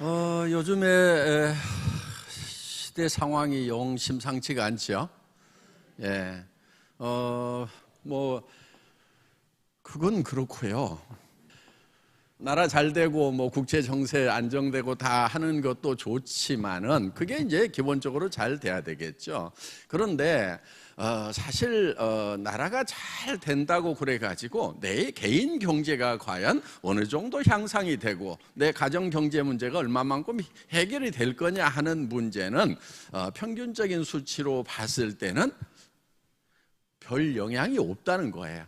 요즘에 시대 상황이 영 심상치가 않죠. 예, 그건 그렇고요. 나라 잘 되고 국제 정세 안정되고 다 하는 것도 좋지만은 그게 이제 기본적으로 잘 돼야 되겠죠. 그런데 사실 나라가 잘 된다고 그래 가지고 내 개인 경제가 과연 어느 정도 향상이 되고 내 가정 경제 문제가 얼마만큼 해결이 될 거냐 하는 문제는 평균적인 수치로 봤을 때는 별 영향이 없다는 거예요.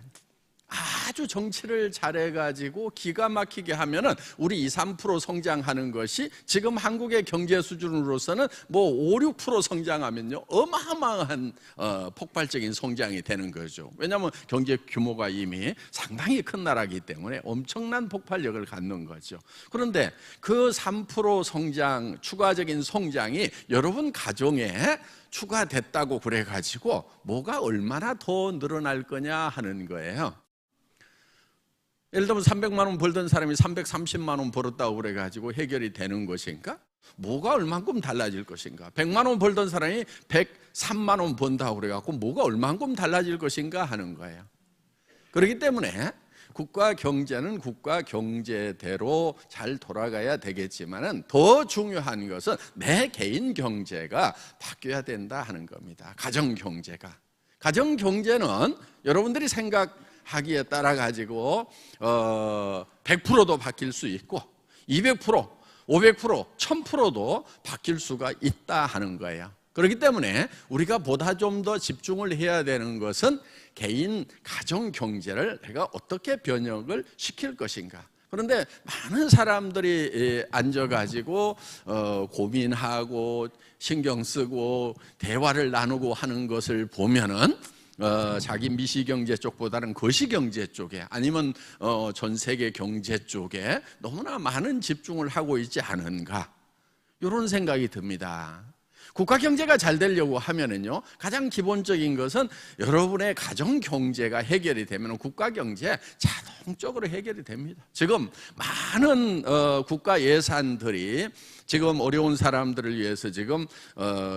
아주 정치를 잘해가지고 기가 막히게 하면은 우리 2, 3% 성장하는 것이 지금 한국의 경제 수준으로서는 5, 6% 성장하면요 어마어마한 폭발적인 성장이 되는 거죠. 왜냐하면 경제 규모가 이미 상당히 큰 나라이기 때문에 엄청난 폭발력을 갖는 거죠. 그런데 그 3% 성장, 추가적인 성장이 여러분 가정에 추가됐다고 그래가지고 뭐가 얼마나 더 늘어날 거냐 하는 거예요. 예를 들면 300만 원 벌던 사람이 330만 원 벌었다고 그래가지고 해결이 되는 것인가? 뭐가 얼만큼 달라질 것인가? 100만 원 벌던 사람이 103만 원 번다고 그래가지고 뭐가 얼만큼 달라질 것인가 하는 거예요. 그렇기 때문에 국가 경제는 국가 경제대로 잘 돌아가야 되겠지만은 더 중요한 것은 내 개인 경제가 바뀌어야 된다 하는 겁니다. 가정 경제가. 가정 경제는 여러분들이 생각하기에 따라 가지고 100%도 바뀔 수 있고 200%, 500%, 1000%도 바뀔 수가 있다 하는 거예요. 그렇기 때문에 우리가 보다 좀 더 집중을 해야 되는 것은 개인 가정 경제를 내가 어떻게 변혁을 시킬 것인가. 그런데 많은 사람들이 앉아가지고 고민하고 신경 쓰고 대화를 나누고 하는 것을 보면은 자기 미시경제 쪽보다는 거시경제 쪽에 아니면 전 세계 경제 쪽에 너무나 많은 집중을 하고 있지 않은가, 이런 생각이 듭니다. 국가 경제가 잘 되려고 하면은요, 가장 기본적인 것은 여러분의 가정 경제가 해결이 되면 국가 경제 자동적으로 해결이 됩니다. 지금 많은 국가 예산들이 지금 어려운 사람들을 위해서 지금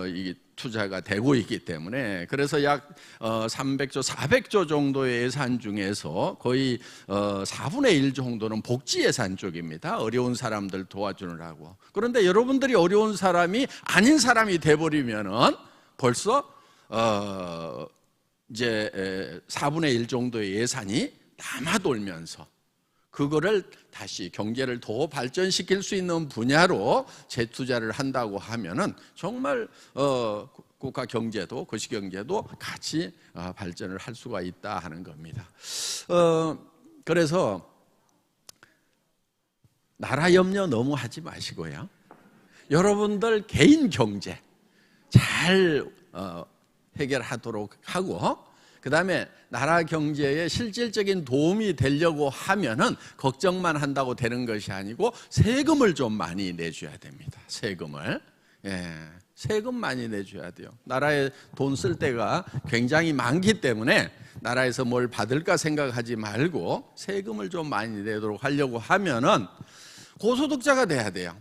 이 투자가 되고 있기 때문에, 그래서 약 300조, 400조 정도의 예산 중에서 거의 4분의 1 정도는 복지 예산 쪽입니다. 어려운 사람들 도와주느라고. 그런데 여러분들이 어려운 사람이 아닌 사람이 돼버리면은 벌써 이제 4분의 1 정도의 예산이 남아돌면서 그거를 다시 경제를 더 발전시킬 수 있는 분야로 재투자를 한다고 하면은 정말 국가 경제도 거시경제도 같이 발전을 할 수가 있다 하는 겁니다. 그래서 나라 염려 너무 하지 마시고요, 여러분들 개인 경제 잘 해결하도록 하고, 그 다음에 나라 경제에 실질적인 도움이 되려고 하면은 걱정만 한다고 되는 것이 아니고 세금을 좀 많이 내줘야 됩니다. 세금을. 세금 많이 내줘야 돼요. 나라에 돈 쓸 때가 굉장히 많기 때문에 나라에서 뭘 받을까 생각하지 말고 세금을 좀 많이 내도록 하려고 하면은 고소득자가 돼야 돼요.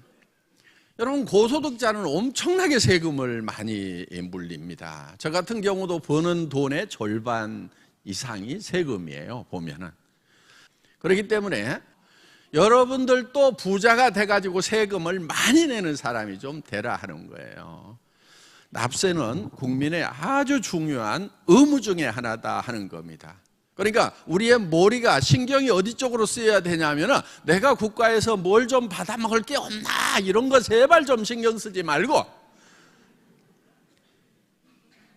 여러분, 고소득자는 엄청나게 세금을 많이 물립니다. 저 같은 경우도 버는 돈의 절반 이상이 세금이에요, 보면은. 그렇기 때문에 여러분들도 부자가 돼가지고 세금을 많이 내는 사람이 좀 되라 하는 거예요. 납세는 국민의 아주 중요한 의무 중에 하나다 하는 겁니다. 그러니까 우리의 머리가, 신경이 어디 쪽으로 쓰여야 되냐면은 내가 국가에서 뭘 좀 받아먹을 게 없나, 이런 거 제발 좀 신경 쓰지 말고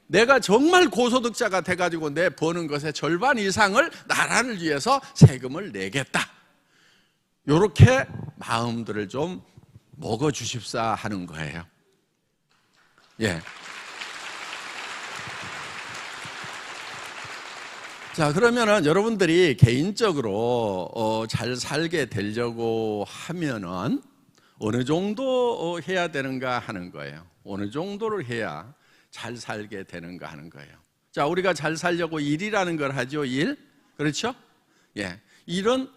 내가 정말 고소득자가 돼가지고 내 버는 것의 절반 이상을 나라를 위해서 세금을 내겠다, 이렇게 마음들을 좀 먹어주십사 하는 거예요. 자, 그러면은 여러분들이 개인적으로 잘 살게 되려고 하면은 어느 정도 해야 되는가 하는 거예요. 어느 정도를 해야 잘 살게 되는가 하는 거예요. 자, 우리가 잘 살려고 일이라는 걸 하죠. 일. 그렇죠? 일은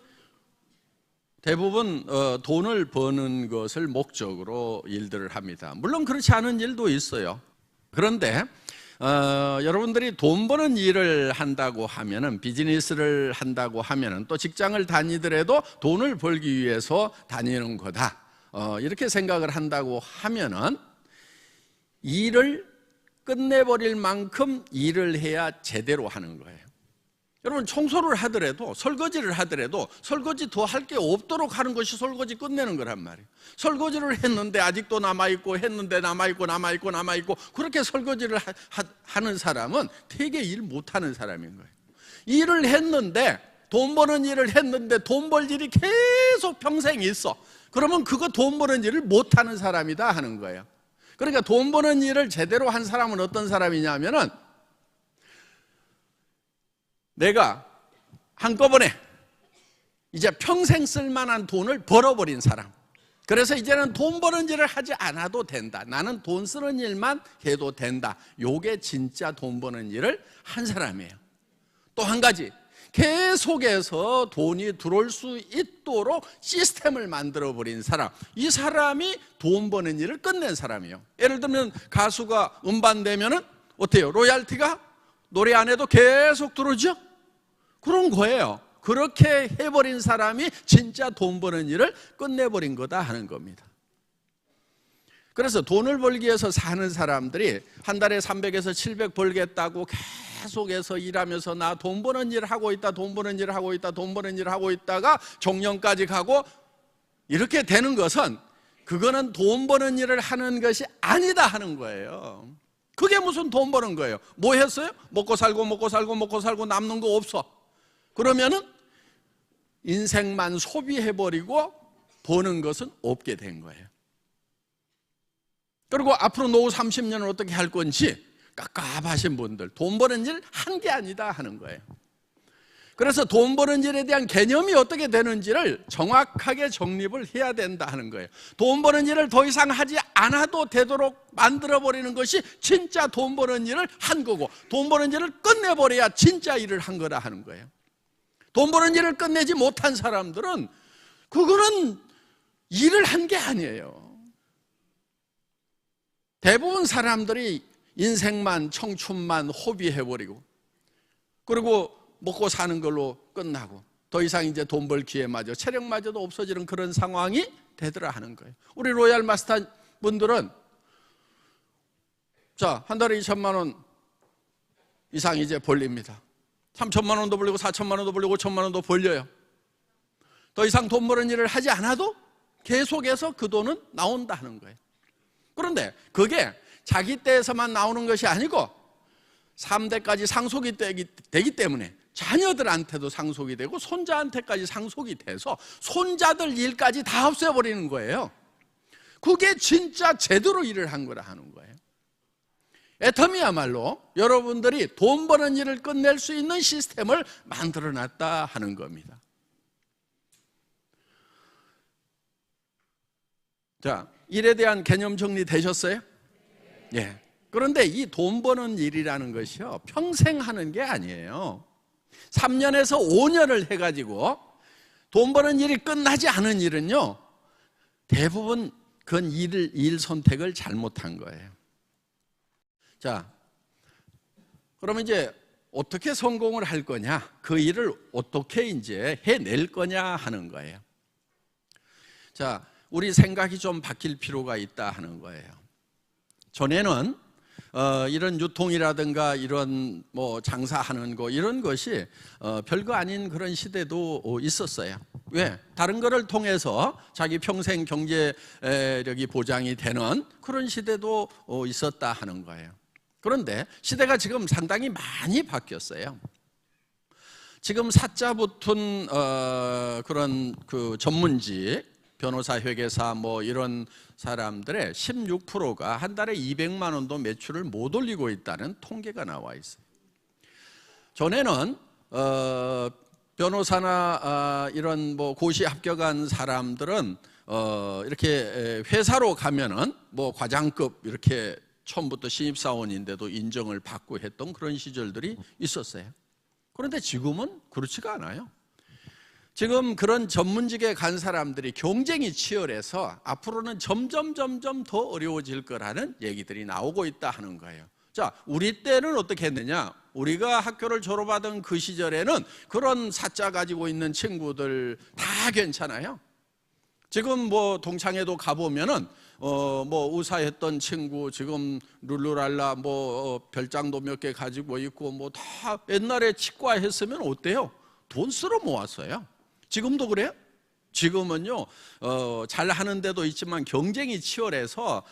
대부분 돈을 버는 것을 목적으로 일들을 합니다. 물론 그렇지 않은 일도 있어요. 그런데 여러분들이 돈 버는 일을 한다고 하면은, 비즈니스를 한다고 하면은, 또 직장을 다니더라도 돈을 벌기 위해서 다니는 거다, 이렇게 생각을 한다고 하면은 일을 끝내버릴 만큼 일을 해야 제대로 하는 거예요. 여러분, 청소를 하더라도, 설거지를 하더라도 설거지 더 할 게 없도록 하는 것이 설거지 끝내는 거란 말이에요. 설거지를 했는데 아직도 남아있고, 했는데 남아있고 그렇게 설거지를 하는 사람은 되게 일 못하는 사람인 거예요. 일을 했는데, 돈 버는 일을 했는데 돈 벌 일이 계속 평생 있어. 그러면 그거 돈 버는 일을 못하는 사람이다 하는 거예요. 그러니까 돈 버는 일을 제대로 한 사람은 어떤 사람이냐면은, 내가 한꺼번에 이제 평생 쓸만한 돈을 벌어버린 사람. 그래서 이제는 돈 버는 일을 하지 않아도 된다. 나는 돈 쓰는 일만 해도 된다. 요게 진짜 돈 버는 일을 한 사람이에요. 또 한 가지, 계속해서 돈이 들어올 수 있도록 시스템을 만들어버린 사람. 이 사람이 돈 버는 일을 끝낸 사람이에요. 예를 들면 가수가 음반 내면은 어때요? 로얄티가 노래 안 해도 계속 들어오죠? 그런 거예요. 그렇게 해버린 사람이 진짜 돈 버는 일을 끝내버린 거다 하는 겁니다. 그래서 돈을 벌기 위해서 사는 사람들이 한 달에 300에서 700 벌겠다고 계속해서 일하면서, 나 돈 버는 일을 하고 있다, 돈 버는 일을 하고 있다, 돈 버는 일을 하고 있다가 정년까지 가고, 이렇게 되는 것은 그거는 돈 버는 일을 하는 것이 아니다 하는 거예요. 그게 무슨 돈 버는 거예요? 뭐 했어요? 먹고 살고 남는 거 없어. 그러면은 인생만 소비해버리고 버는 것은 없게 된 거예요. 그리고 앞으로 노후 30년을 어떻게 할 건지 깝깝하신 분들, 돈 버는 일 한 게 아니다 하는 거예요. 그래서 돈 버는 일에 대한 개념이 어떻게 되는지를 정확하게 정립을 해야 된다 하는 거예요. 돈 버는 일을 더 이상 하지 않아도 되도록 만들어버리는 것이 진짜 돈 버는 일을 한 거고, 돈 버는 일을 끝내버려야 진짜 일을 한 거라 하는 거예요. 돈 버는 일을 끝내지 못한 사람들은 그거는 일을 한 게 아니에요. 대부분 사람들이 인생만, 청춘만 호비해버리고, 그리고 먹고 사는 걸로 끝나고, 더 이상 이제 돈 벌 기회마저, 체력마저도 없어지는 그런 상황이 되더라 하는 거예요. 우리 로얄 마스터 분들은 자, 한 달에 2천만 원 이상 이제 벌립니다. 3천만 원도 벌리고 4천만 원도 벌리고 5천만 원도 벌려요. 더 이상 돈 버는 일을 하지 않아도 계속해서 그 돈은 나온다 하는 거예요. 그런데 그게 자기 때에서만 나오는 것이 아니고 3대까지 상속이 되기 때문에 자녀들한테도 상속이 되고 손자한테까지 상속이 돼서 손자들 일까지 다 없애버리는 거예요. 그게 진짜 제대로 일을 한 거라 하는 거예요. 애텀이야말로 여러분들이 돈 버는 일을 끝낼 수 있는 시스템을 만들어놨다 하는 겁니다. 자, 일에 대한 개념 정리 되셨어요? 예. 그런데 이 돈 버는 일이라는 것이요, 평생 하는 게 아니에요. 3년에서 5년을 해가지고 돈 버는 일이 끝나지 않은 일은요, 대부분 그건 일 선택을 잘못한 거예요. 자, 그러면 이제 어떻게 성공을 할 거냐, 그 일을 어떻게 이제 해낼 거냐 하는 거예요. 자, 우리 생각이 좀 바뀔 필요가 있다 하는 거예요. 전에는 이런 유통이라든가 이런 뭐 장사하는 거, 이런 것이 별거 아닌 그런 시대도 있었어요. 왜? 다른 거를 통해서 자기 평생 경제력이 보장이 되는 그런 시대도 있었다 하는 거예요. 그런데 시대가 지금 상당히 많이 바뀌었어요. 지금 사자 붙은 그런 그 전문직, 변호사, 회계사 뭐 이런 사람들의 16%가 한 달에 200만 원도 매출을 못 올리고 있다는 통계가 나와 있어요. 전에는 변호사나 이런 뭐 고시 합격한 사람들은 이렇게 회사로 가면은 뭐 과장급 이렇게 처음부터 신입사원인데도 인정을 받고 했던 그런 시절들이 있었어요. 그런데 지금은 그렇지가 않아요. 지금 그런 전문직에 간 사람들이 경쟁이 치열해서 앞으로는 점점 더 어려워질 거라는 얘기들이 나오고 있다 하는 거예요. 자, 우리 때는 어떻게 했느냐? 우리가 학교를 졸업하던 그 시절에는 그런 사자 가지고 있는 친구들 다 괜찮아요. 지금 뭐 동창회도 가보면은 뭐 의사했던 친구 지금 룰루랄라 별장도 몇 개 가지고 있고 뭐 다 옛날에 치과 했으면 어때요? 돈 쓸어 모았어요. 지금도 그래요? 지금은요 잘 하는 데도 있지만 경쟁이 치열해서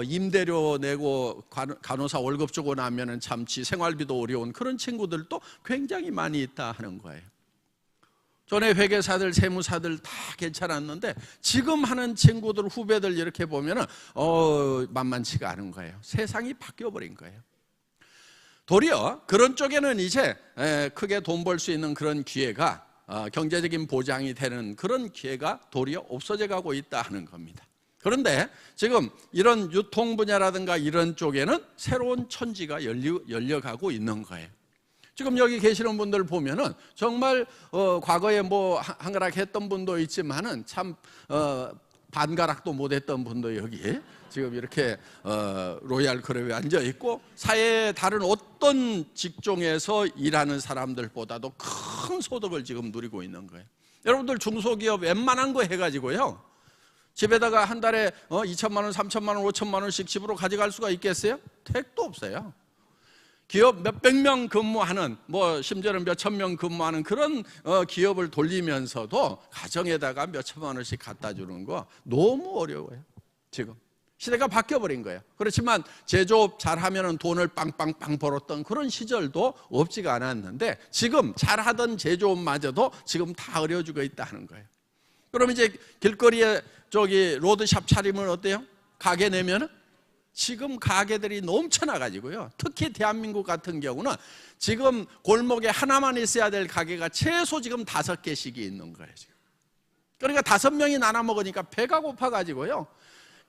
임대료 내고 간호사 월급 주고 나면은 참지 생활비도 어려운 그런 친구들도 굉장히 많이 있다 하는 거예요. 전에 회계사들, 세무사들 다 괜찮았는데 지금 하는 친구들, 후배들 이렇게 보면은 만만치가 않은 거예요. 세상이 바뀌어 버린 거예요. 도리어 그런 쪽에는 이제 크게 돈 벌 수 있는 그런 기회가 경제적인 보장이 되는 그런 기회가 도리어 없어져 가고 있다 하는 겁니다. 그런데 지금 이런 유통 분야라든가 이런 쪽에는 새로운 천지가 열려가고 있는 거예요. 지금 여기 계시는 분들 보면은 정말 과거에 뭐 한가락 했던 분도 있지만은 참 반가락도 못했던 분도 여기 지금 이렇게 로얄 클럽에 앉아 있고 사회의 다른 어떤 직종에서 일하는 사람들보다도 큰 소득을 지금 누리고 있는 거예요. 여러분들 중소기업 웬만한 거 해가지고요 집에다가 한 달에 2천만 원, 3천만 원, 5천만 원씩 집으로 가져갈 수가 있겠어요? 택도 없어요. 기업 몇백 명 근무하는 심지어는 몇천 명 근무하는 그런 기업을 돌리면서도 가정에다가 몇천만 원씩 갖다 주는 거 너무 어려워요. 지금 시대가 바뀌어 버린 거예요. 그렇지만 제조업 잘하면 돈을 빵빵빵 벌었던 그런 시절도 없지가 않았는데 지금 잘하던 제조업마저도 지금 다 어려워지고 있다는 거예요. 그럼 이제 길거리에 로드샵 차리면 어때요? 가게 내면은 지금 가게들이 넘쳐나가지고요. 특히 대한민국 같은 경우는 지금 골목에 하나만 있어야 될 가게가 최소 지금 5개씩이 있는 거예요. 지금. 그러니까 5명이 나눠 먹으니까 배가 고파가지고요.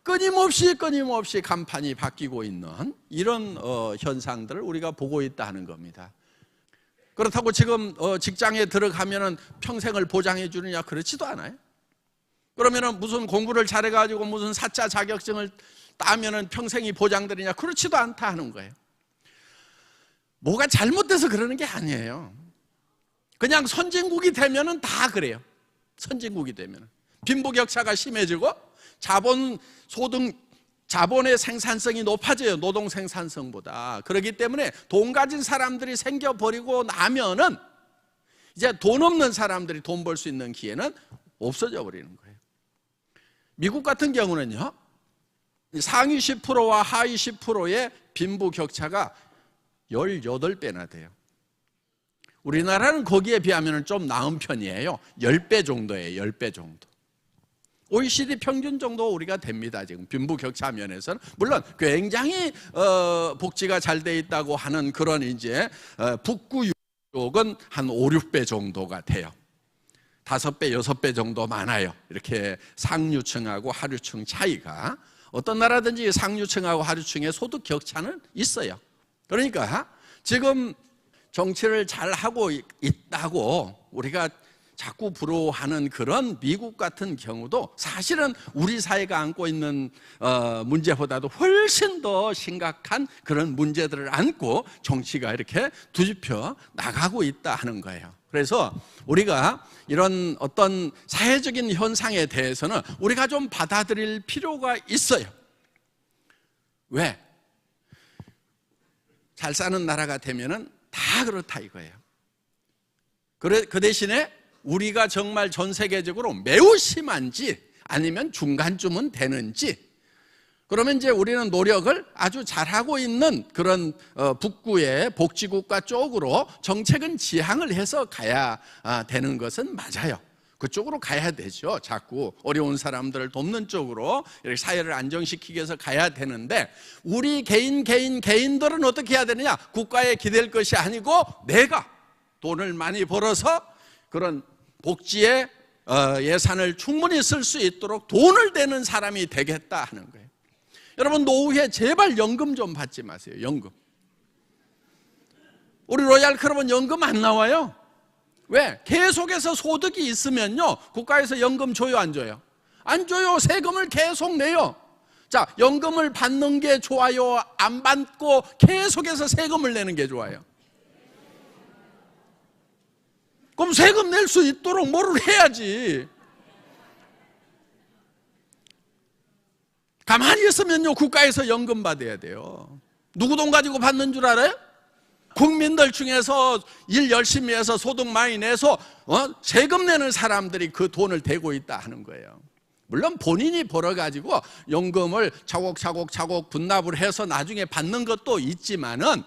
끊임없이 간판이 바뀌고 있는 이런 현상들을 우리가 보고 있다는 겁니다. 그렇다고 지금 직장에 들어가면은 평생을 보장해 주느냐? 그렇지도 않아요. 그러면은 무슨 공부를 잘해가지고 무슨 사자 자격증을 따면은 평생이 보장되느냐? 그렇지도 않다 하는 거예요. 뭐가 잘못돼서 그러는 게 아니에요. 그냥 선진국이 되면은 다 그래요. 선진국이 되면은 빈부격차가 심해지고 자본의 생산성이 높아져요. 노동 생산성보다. 그렇기 때문에 돈 가진 사람들이 생겨버리고 나면은 이제 돈 없는 사람들이 돈 벌 수 있는 기회는 없어져 버리는 거예요. 미국 같은 경우는요 상위 10%와 하위 10%의 빈부격차가 18배나 돼요. 우리나라는 거기에 비하면 좀 나은 편이에요. 10배 정도예요. 10배 정도. OECD 평균 정도 우리가 됩니다. 지금 빈부격차 면에서는 물론 굉장히 복지가 잘 돼 있다고 하는 그런 이제 북구 쪽은 한 5, 6배 정도가 돼요. 5배, 6배 정도 많아요. 이렇게 상류층하고 하류층 차이가. 어떤 나라든지 상류층하고 하류층의 소득 격차는 있어요. 그러니까 지금 정치를 잘 하고 있다고 우리가 자꾸 부러워하는 그런 미국 같은 경우도 사실은 우리 사회가 안고 있는 문제보다도 훨씬 더 심각한 그런 문제들을 안고 정치가 이렇게 뒤집혀 나가고 있다 하는 거예요. 그래서 우리가 이런 어떤 사회적인 현상에 대해서는 우리가 좀 받아들일 필요가 있어요. 왜? 잘 사는 나라가 되면은 다 그렇다 이거예요. 그 대신에 우리가 정말 전 세계적으로 매우 심한지 아니면 중간쯤은 되는지 그러면 이제 우리는 노력을 아주 잘하고 있는 그런 북구의 복지국가 쪽으로 정책은 지향을 해서 가야 되는 것은 맞아요. 그쪽으로 가야 되죠. 자꾸 어려운 사람들을 돕는 쪽으로 이렇게 사회를 안정시키기 위해서 가야 되는데 우리 개인들은 어떻게 해야 되느냐? 국가에 기댈 것이 아니고 내가 돈을 많이 벌어서 그런 복지에 예산을 충분히 쓸 수 있도록 돈을 대는 사람이 되겠다 하는 거예요. 여러분 노후에 제발 연금 좀 받지 마세요. 연금. 우리 로얄 클럽은 연금 안 나와요. 왜? 계속해서 소득이 있으면요, 국가에서 연금 줘요, 안 줘요? 안 줘요. 세금을 계속 내요. 자, 연금을 받는 게 좋아요? 안 받고 계속해서 세금을 내는 게 좋아요? 그럼 세금 낼 수 있도록 뭐를 해야지. 가만히 있으면요, 국가에서 연금 받아야 돼요. 누구 돈 가지고 받는 줄 알아요? 국민들 중에서 일 열심히 해서 소득 많이 내서 세금 내는 사람들이 그 돈을 대고 있다 하는 거예요. 물론 본인이 벌어가지고 연금을 차곡차곡 분납을 해서 나중에 받는 것도 있지만은,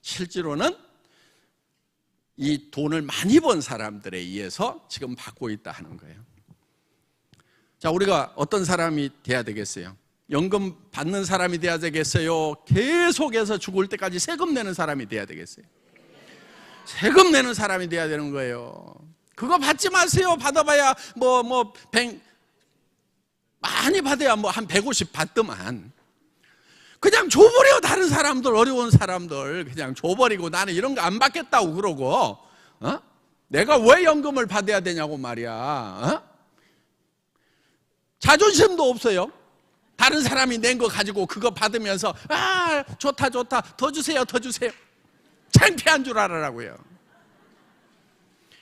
실제로는 이 돈을 많이 번 사람들에 의해서 지금 받고 있다 하는 거예요. 자, 우리가 어떤 사람이 돼야 되겠어요? 연금 받는 사람이 돼야 되겠어요? 계속해서 죽을 때까지 세금 내는 사람이 돼야 되겠어요? 세금 내는 사람이 돼야 되는 거예요. 그거 받지 마세요. 받아봐야 많이 받아야 한 150 받더만. 그냥 줘버려. 다른 사람들, 어려운 사람들 그냥 줘버리고 나는 이런 거 안 받겠다고 그러고, 내가 왜 연금을 받아야 되냐고 말이야. 자존심도 없어요. 다른 사람이 낸 거 가지고 그거 받으면서 좋다 더 주세요. 창피한 줄 알아라고요.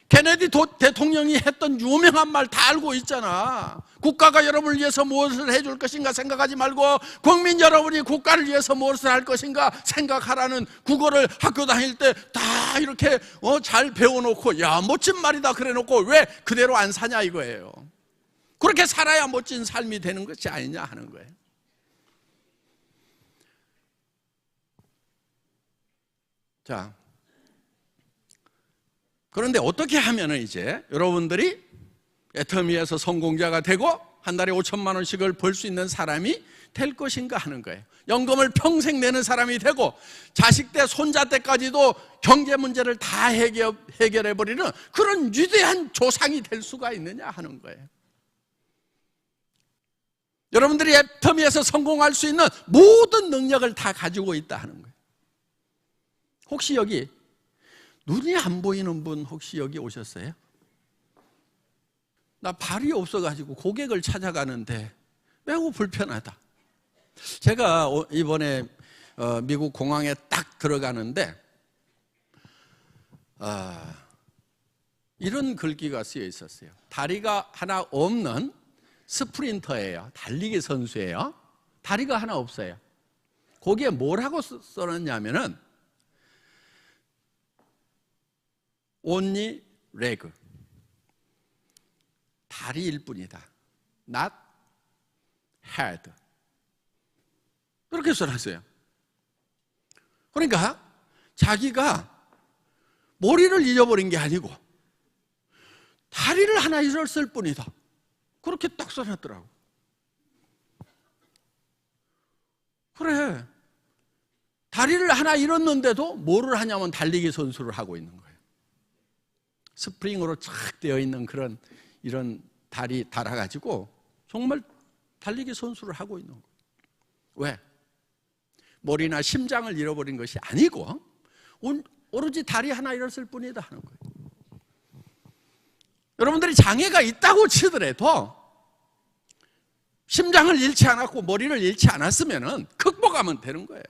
케네디 대통령이 했던 유명한 말 다 알고 있잖아. 국가가 여러분을 위해서 무엇을 해줄 것인가 생각하지 말고 국민 여러분이 국가를 위해서 무엇을 할 것인가 생각하라는, 국어를 학교 다닐 때 다 이렇게 잘 배워놓고, 야, 멋진 말이다 그래놓고 왜 그대로 안 사냐 이거예요. 그렇게 살아야 멋진 삶이 되는 것이 아니냐 하는 거예요. 자, 그런데 어떻게 하면은 이제 여러분들이 애터미에서 성공자가 되고 한 달에 5천만 원씩을 벌 수 있는 사람이 될 것인가 하는 거예요. 연금을 평생 내는 사람이 되고 자식 때 손자 때까지도 경제 문제를 다 해결해버리는 그런 위대한 조상이 될 수가 있느냐 하는 거예요. 여러분들이 애터미에서 성공할 수 있는 모든 능력을 다 가지고 있다 하는 거예요. 혹시 여기 눈이 안 보이는 분 혹시 여기 오셨어요? 나 발이 없어가지고 고객을 찾아가는데 매우 불편하다. 제가 이번에 미국 공항에 딱 들어가는데 이런 글귀가 쓰여 있었어요. 다리가 하나 없는 스프린터예요. 달리기 선수예요. 다리가 하나 없어요. 거기에 뭐라고 써놨냐면은 only leg, 다리일 뿐이다. not head. 이렇게 써놨어요. 그러니까 자기가 머리를 잃어버린 게 아니고 다리를 하나 잃었을 뿐이다. 그렇게 딱 써놨더라고. 그래, 다리를 하나 잃었는데도 뭐를 하냐면 달리기 선수를 하고 있는 거예요. 스프링으로 착 되어 있는 그런 이런 다리 달아가지고 정말 달리기 선수를 하고 있는 거예요. 왜? 머리나 심장을 잃어버린 것이 아니고 오로지 다리 하나 잃었을 뿐이다 하는 거예요. 여러분들이 장애가 있다고 치더라도 심장을 잃지 않았고 머리를 잃지 않았으면 극복하면 되는 거예요.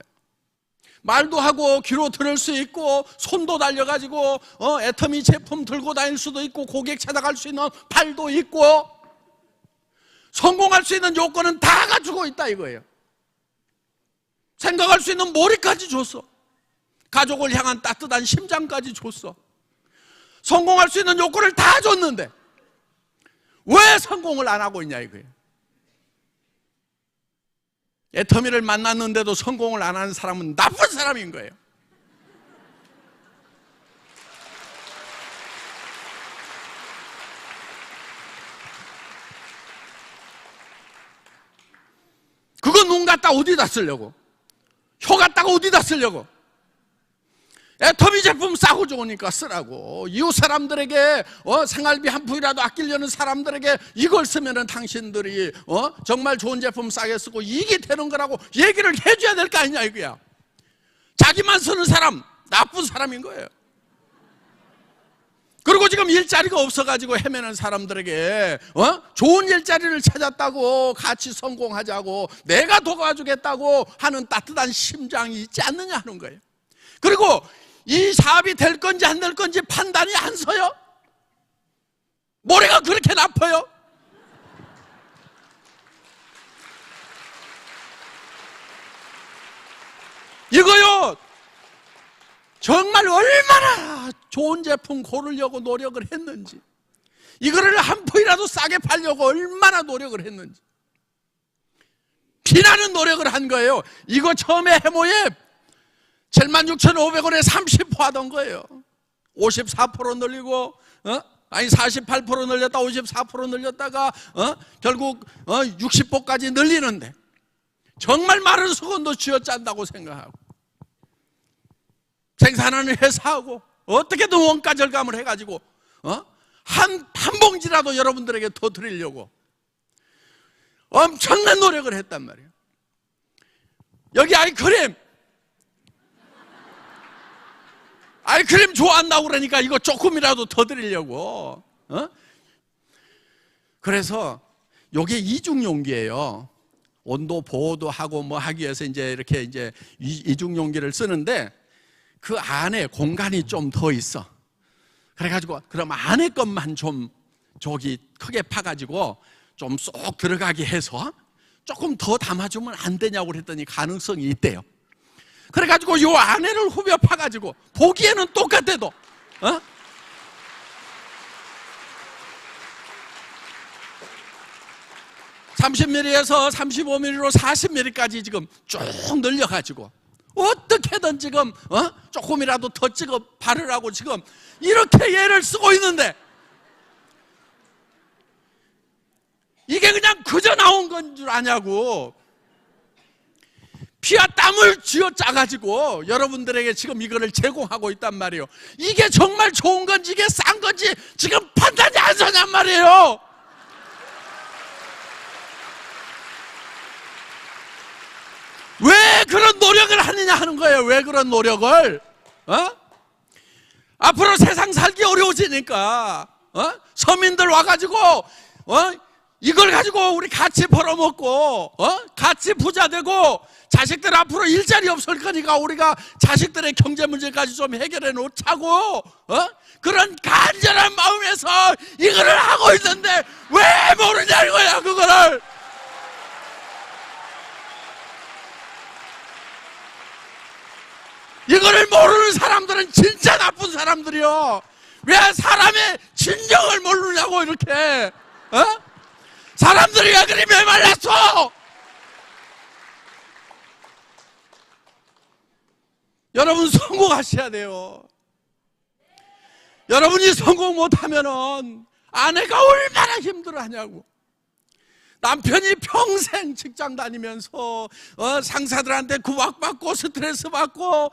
말도 하고 귀로 들을 수 있고 손도 달려가지고 애터미 제품 들고 다닐 수도 있고 고객 찾아갈 수 있는 팔도 있고 성공할 수 있는 요건은 다 갖추고 있다 이거예요. 생각할 수 있는 머리까지 줬어. 가족을 향한 따뜻한 심장까지 줬어. 성공할 수 있는 요건을 다 줬는데 왜 성공을 안 하고 있냐 이거예요. 애터미를 만났는데도 성공을 안 하는 사람은 나쁜 사람인 거예요. 그거 눈 갖다 어디다 쓰려고? 혀 갖다가 어디다 쓰려고? 애터미 제품 싸고 좋으니까 쓰라고. 이웃 사람들에게 생활비 한 푼이라도 아끼려는 사람들에게 이걸 쓰면은 당신들이 정말 좋은 제품 싸게 쓰고 이익이 되는 거라고 얘기를 해줘야 될 거 아니냐 이거야. 자기만 쓰는 사람 나쁜 사람인 거예요. 그리고 지금 일자리가 없어가지고 헤매는 사람들에게 좋은 일자리를 찾았다고 같이 성공하자고 내가 도와주겠다고 하는 따뜻한 심장이 있지 않느냐 하는 거예요. 그리고 이 사업이 될 건지 안 될 건지 판단이 안 서요. 모래가 그렇게 나빠요. 이거요, 정말 얼마나 좋은 제품 고르려고 노력을 했는지, 이거를 한 푼이라도 싸게 팔려고 얼마나 노력을 했는지, 피나는 노력을 한 거예요. 이거 처음에 해모에 76,500원에 30% 하던 거예요. 54% 늘리고, 48% 늘렸다, 54% 늘렸다가, 결국, 60%까지 늘리는데, 정말 마른 수건도 쥐어짠다고 생각하고, 생산하는 회사하고, 어떻게든 원가 절감을 해가지고, 한 봉지라도 여러분들에게 더 드리려고 엄청난 노력을 했단 말이에요. 여기 아이크림 좋아한다고 그러니까 이거 조금이라도 더 드리려고. 그래서 요게 이중용기예요. 온도 보호도 하고 뭐 하기 위해서 이렇게 이중용기를 쓰는데, 그 안에 공간이 좀 더 있어. 그래가지고 그럼 안에 것만 좀 저기 크게 파가지고 좀 쏙 들어가게 해서 조금 더 담아주면 안 되냐고 그랬더니 가능성이 있대요. 그래가지고 요 안에를 후벼 파가지고 보기에는 똑같아도 30mm에서 35mm로 40mm까지 지금 쭉 늘려가지고 어떻게든 지금 조금이라도 더 찍어 바르라고 지금 이렇게 얘를 쓰고 있는데, 이게 그냥 그저 나온 건 줄 아냐고. 피와 땀을 쥐어 짜가지고 여러분들에게 지금 이거를 제공하고 있단 말이에요. 이게 정말 좋은 건지 이게 싼 건지 지금 판단이 안 서냔 말이에요. 왜 그런 노력을 하느냐 하는 거예요. 왜 그런 노력을? 앞으로 세상 살기 어려워지니까 서민들 와가지고 이걸 가지고 우리 같이 벌어먹고 같이 부자 되고, 자식들 앞으로 일자리 없을 거니까 우리가 자식들의 경제 문제까지 좀 해결해 놓자고 그런 간절한 마음에서 이거를 하고 있는데 왜 모르냐는 거야. 그거를 이거를 모르는 사람들은 진짜 나쁜 사람들이요. 왜 사람의 진정을 모르냐고. 이렇게 사람들이 왜 그리 메말랐어? 여러분 성공하셔야 돼요. 여러분이 성공 못하면은 아내가 얼마나 힘들어하냐고. 남편이 평생 직장 다니면서 상사들한테 구박받고 스트레스 받고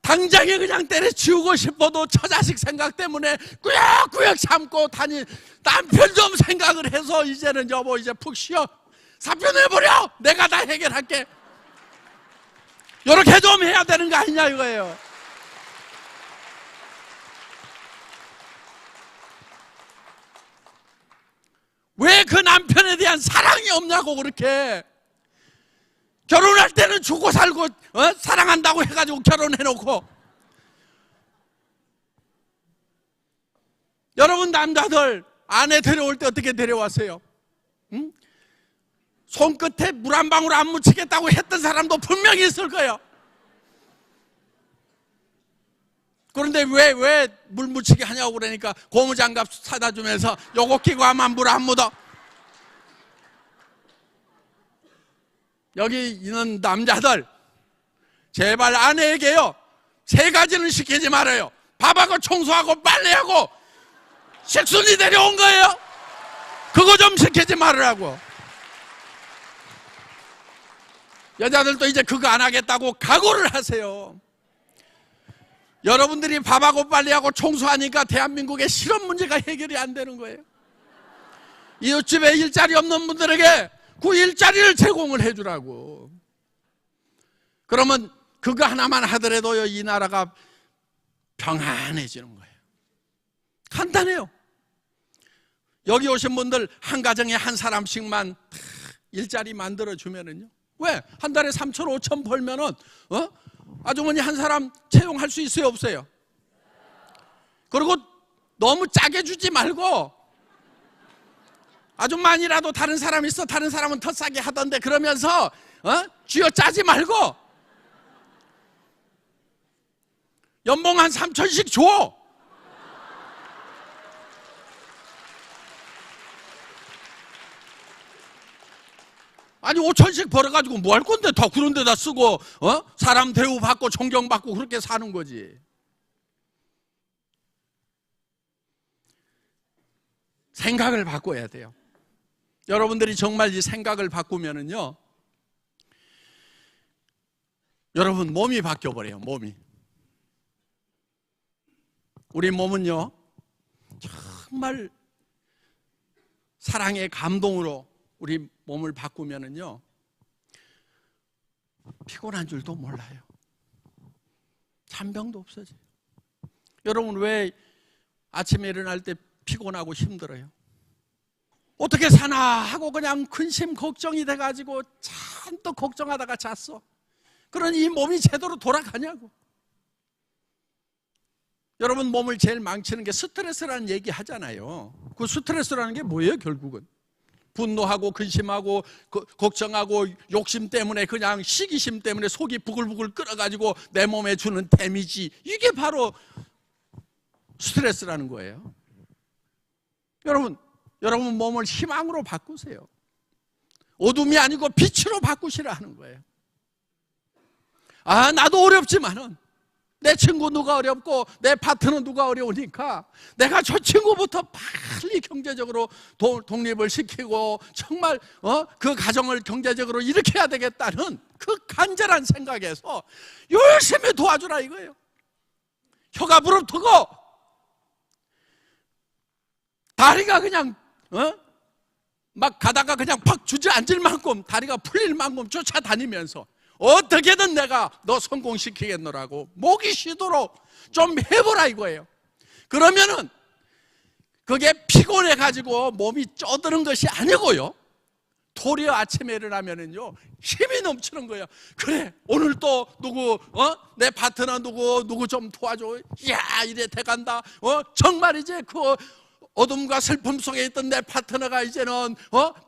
당장에 그냥 때려치우고 싶어도 처자식 생각 때문에 꾸역꾸역 참고 다닌 남편 좀 생각을 해서 이제는 여보 이제 푹 쉬어, 사표 내버려, 내가 다 해결할게, 이렇게 좀 해야 되는 거 아니냐 이거예요. 왜 그 남편에 대한 사랑이 없냐고. 그렇게 결혼할 때는 죽고 살고 사랑한다고 해가지고 결혼해놓고. 여러분 남자들 아내 데려올 때 어떻게 데려왔어요? 손끝에 물 한 방울 안 묻히겠다고 했던 사람도 분명히 있을 거예요. 그런데 왜 물 묻히게 하냐고 그러니까 고무장갑 사다 주면서 요거 끼고 하면 물 안 묻어. 여기 있는 남자들 제발 아내에게요 3가지는 시키지 말아요. 밥하고 청소하고 빨래하고 식순이 데려온 거예요. 그거 좀 시키지 말으라고. 여자들도 이제 그거 안 하겠다고 각오를 하세요. 여러분들이 밥하고 빨래하고 청소하니까 대한민국의 실업 문제가 해결이 안 되는 거예요. 이웃집에 일자리 없는 분들에게 그 일자리를 제공을 해주라고. 그러면 그거 하나만 하더라도 이 나라가 평안해지는 거예요. 간단해요. 여기 오신 분들 한 가정에 한 사람씩만 일자리 만들어주면은요. 왜? 한 달에 3천, 5천 벌면은, 아주머니 한 사람 채용할 수 있어요, 없어요? 그리고 너무 짜게 주지 말고, 아주 많이라도 다른 사람 있어, 다른 사람은 더 싸게 하던데, 그러면서, 쥐어 짜지 말고, 연봉 한 3천씩 줘! 아니 5천씩 벌어가지고 뭐 할 건데 더 그런 데다 쓰고 사람 대우받고 존경받고 그렇게 사는 거지. 생각을 바꿔야 돼요. 여러분들이 정말 이 생각을 바꾸면은요, 여러분 몸이 바뀌어버려요. 몸이. 우리 몸은요 정말 사랑의 감동으로 우리 몸을 바꾸면은요 피곤한 줄도 몰라요. 잔병도 없어져요. 여러분 왜 아침에 일어날 때 피곤하고 힘들어요? 어떻게 사나 하고 그냥 근심 걱정이 돼가지고 잔뜩 걱정하다가 잤어. 그러니 이 몸이 제대로 돌아가냐고. 여러분 몸을 제일 망치는 게 스트레스라는 얘기 하잖아요. 그 스트레스라는 게 뭐예요 결국은? 분노하고 근심하고 걱정하고 욕심 때문에 그냥 시기심 때문에 속이 부글부글 끓어가지고 내 몸에 주는 데미지, 이게 바로 스트레스라는 거예요. 여러분 몸을 희망으로 바꾸세요. 어둠이 아니고 빛으로 바꾸시라 하는 거예요. 나도 어렵지만은 내 친구 누가 어렵고 내 파트너 누가 어려우니까 내가 저 친구부터 빨리 경제적으로 독립을 시키고 정말 그 가정을 경제적으로 일으켜야 되겠다는 그 간절한 생각에서 열심히 도와주라 이거예요. 혀가 부릅뜨고 다리가 그냥 막 가다가 그냥 팍 주저앉을 만큼 다리가 풀릴 만큼 쫓아다니면서 어떻게든 내가 너 성공시키겠노라고 목이 쉬도록 좀 해보라 이거예요. 그러면은 그게 피곤해가지고 몸이 쪄드는 것이 아니고요, 도리어 아침에 일어나면은요 힘이 넘치는 거예요. 그래 오늘 또 누구 내 파트너 누구 좀 도와줘. 야 이래 돼간다. 정말 이제 그 어둠과 슬픔 속에 있던 내 파트너가 이제는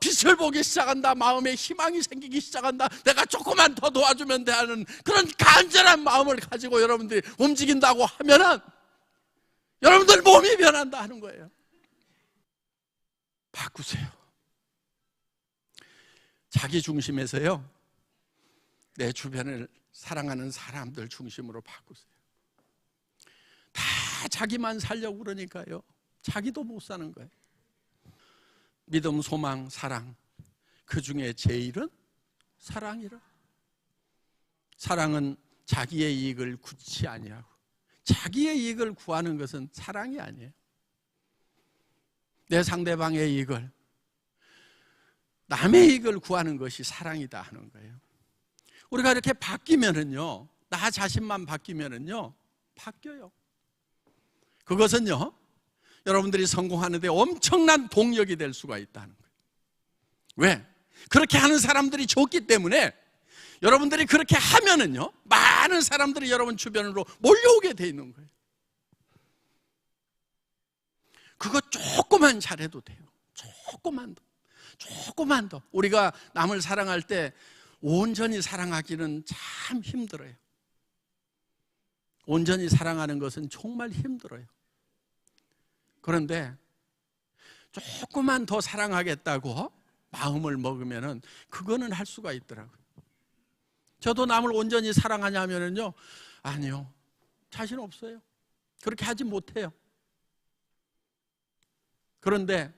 빛을 보기 시작한다. 마음에 희망이 생기기 시작한다. 내가 조금만 더 도와주면 돼 하는 그런 간절한 마음을 가지고 여러분들이 움직인다고 하면은 여러분들 몸이 변한다 하는 거예요. 바꾸세요. 자기 중심에서요 내 주변을 사랑하는 사람들 중심으로 바꾸세요. 다 자기만 살려고 그러니까요 자기도 못 사는 거예요. 믿음, 소망, 사랑, 그 중에 제일은 사랑이라. 사랑은 자기의 이익을 구치 아니하고, 자기의 이익을 구하는 것은 사랑이 아니에요. 내 상대방의 이익을, 남의 이익을 구하는 것이 사랑이다 하는 거예요. 우리가 이렇게 바뀌면은요, 나 자신만 바뀌면은요 바뀌어요. 그것은요 여러분들이 성공하는 데 엄청난 동력이 될 수가 있다는 거예요. 왜? 그렇게 하는 사람들이 좋기 때문에 여러분들이 그렇게 하면은요 많은 사람들이 여러분 주변으로 몰려오게 돼 있는 거예요. 그거 조금만 잘해도 돼요. 조금만 더 우리가 남을 사랑할 때 온전히 사랑하기는 참 힘들어요. 온전히 사랑하는 것은 정말 힘들어요. 그런데 조금만 더 사랑하겠다고 마음을 먹으면은 그거는 할 수가 있더라고요. 저도 남을 온전히 사랑하냐면은요 아니요, 자신 없어요. 그렇게 하지 못해요. 그런데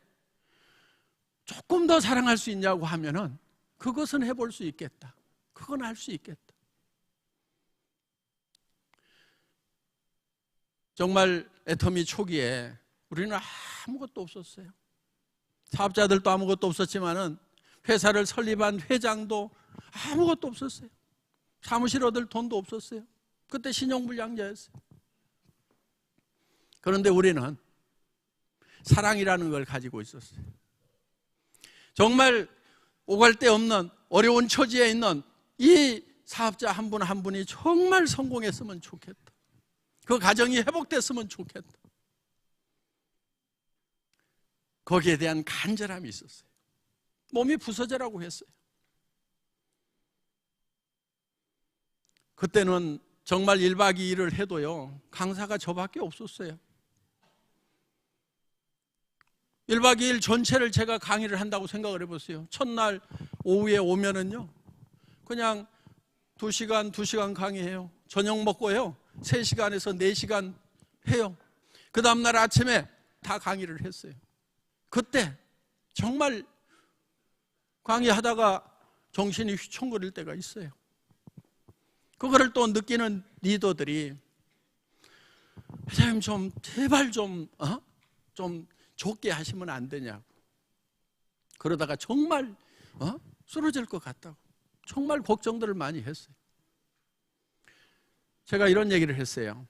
조금 더 사랑할 수 있냐고 하면은 그것은 해볼 수 있겠다. 그건 할 수 있겠다. 정말 애터미 초기에 우리는 아무것도 없었어요. 사업자들도 아무것도 없었지만은 회사를 설립한 회장도 아무것도 없었어요. 사무실 얻을 돈도 없었어요. 그때 신용불량자였어요. 그런데 우리는 사랑이라는 걸 가지고 있었어요. 정말 오갈 데 없는 어려운 처지에 있는 이 사업자 한 분 한 분이 정말 성공했으면 좋겠다. 그 가정이 회복됐으면 좋겠다. 거기에 대한 간절함이 있었어요. 몸이 부서져라고 했어요. 그때는 정말 1박 2일을 해도요, 강사가 저밖에 없었어요. 1박 2일 전체를 제가 강의를 한다고 생각을 해보세요. 첫날 오후에 오면은요, 그냥 2시간 강의해요. 저녁 먹고요, 3시간에서 4시간 해요. 그 다음날 아침에 다 강의를 했어요. 그때 정말 강의하다가 정신이 휘청거릴 때가 있어요. 그거를 또 느끼는 리더들이, 회장님 제발 좀 좋게 하시면 안 되냐고. 그러다가 정말 쓰러질 것 같다고 정말 걱정들을 많이 했어요. 제가 이런 얘기를 했어요.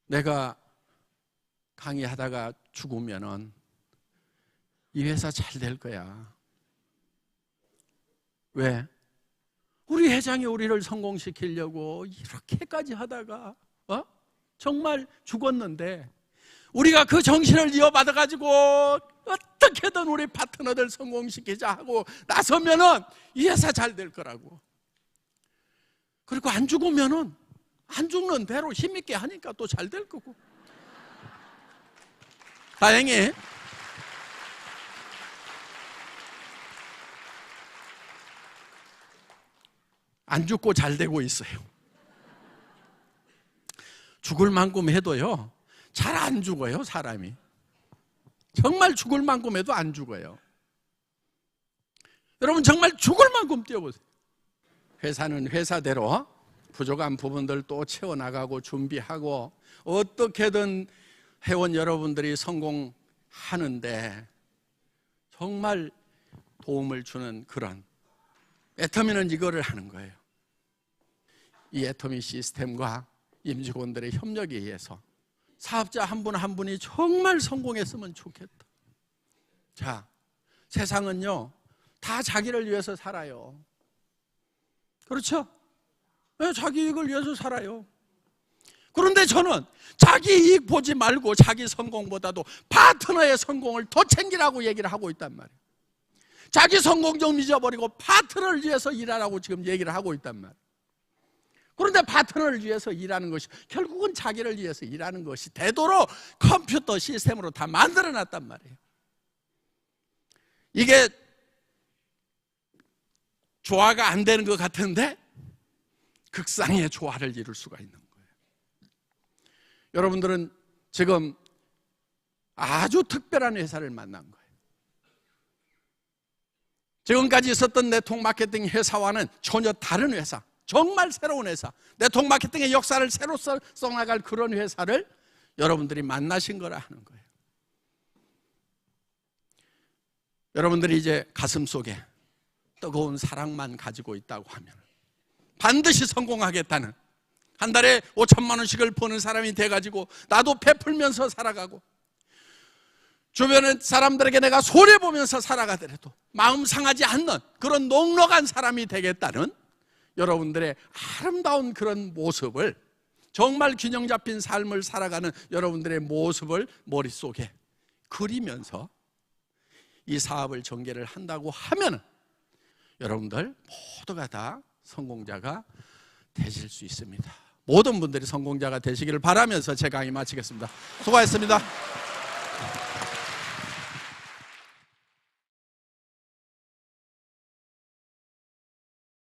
내가 강의하다가 죽으면은 이 회사 잘 될 거야. 왜? 우리 회장이 우리를 성공시키려고 이렇게까지 하다가 정말 죽었는데, 우리가 그 정신을 이어받아가지고 어떻게든 우리 파트너들 성공시키자 하고 나서면은 이 회사 잘 될 거라고. 그리고 안 죽으면은 안 죽는 대로 힘있게 하니까 또 잘 될 거고. 다행히 안 죽고 잘 되고 있어요. 죽을 만큼 해도요, 잘 안 죽어요, 사람이. 정말 죽을 만큼 해도 안 죽어요. 여러분, 정말 죽을 만큼 뛰어보세요. 회사는 회사대로 부족한 부분들 또 채워나가고 준비하고 어떻게든 회원 여러분들이 성공하는데 정말 도움을 주는 그런 애터미는 이거를 하는 거예요. 이 애터미 시스템과 임직원들의 협력에 의해서 사업자 한 분 한 분이 정말 성공했으면 좋겠다. 자, 세상은요, 다 자기를 위해서 살아요. 그렇죠? 네, 자기 이익을 위해서 살아요. 그런데 저는 자기 이익 보지 말고 자기 성공보다도 파트너의 성공을 더 챙기라고 얘기를 하고 있단 말이에요. 자기 성공 좀 잊어버리고 파트너를 위해서 일하라고 지금 얘기를 하고 있단 말이에요. 그런데 파트너를 위해서 일하는 것이 결국은 자기를 위해서 일하는 것이 되도록 컴퓨터 시스템으로 다 만들어놨단 말이에요. 이게 조화가 안 되는 것 같은데 극상의 조화를 이룰 수가 있는 거예요. 여러분들은 지금 아주 특별한 회사를 만난 거예요. 지금까지 있었던 네트워크 마케팅 회사와는 전혀 다른 회사, 정말 새로운 회사, 네트워크 마케팅의 역사를 새로 써나갈 그런 회사를 여러분들이 만나신 거라 하는 거예요. 여러분들이 이제 가슴속에 뜨거운 사랑만 가지고 있다고 하면 반드시 성공하겠다는, 한 달에 5천만 원씩을 버는 사람이 돼가지고 나도 베풀면서 살아가고 주변의 사람들에게 내가 손해보면서 살아가더라도 마음 상하지 않는 그런 넉넉한 사람이 되겠다는 여러분들의 아름다운 그런 모습을, 정말 균형 잡힌 삶을 살아가는 여러분들의 모습을 머릿속에 그리면서 이 사업을 전개를 한다고 하면 여러분들 모두가 다 성공자가 되실 수 있습니다. 모든 분들이 성공자가 되시기를 바라면서 제 강의 마치겠습니다. 수고하셨습니다.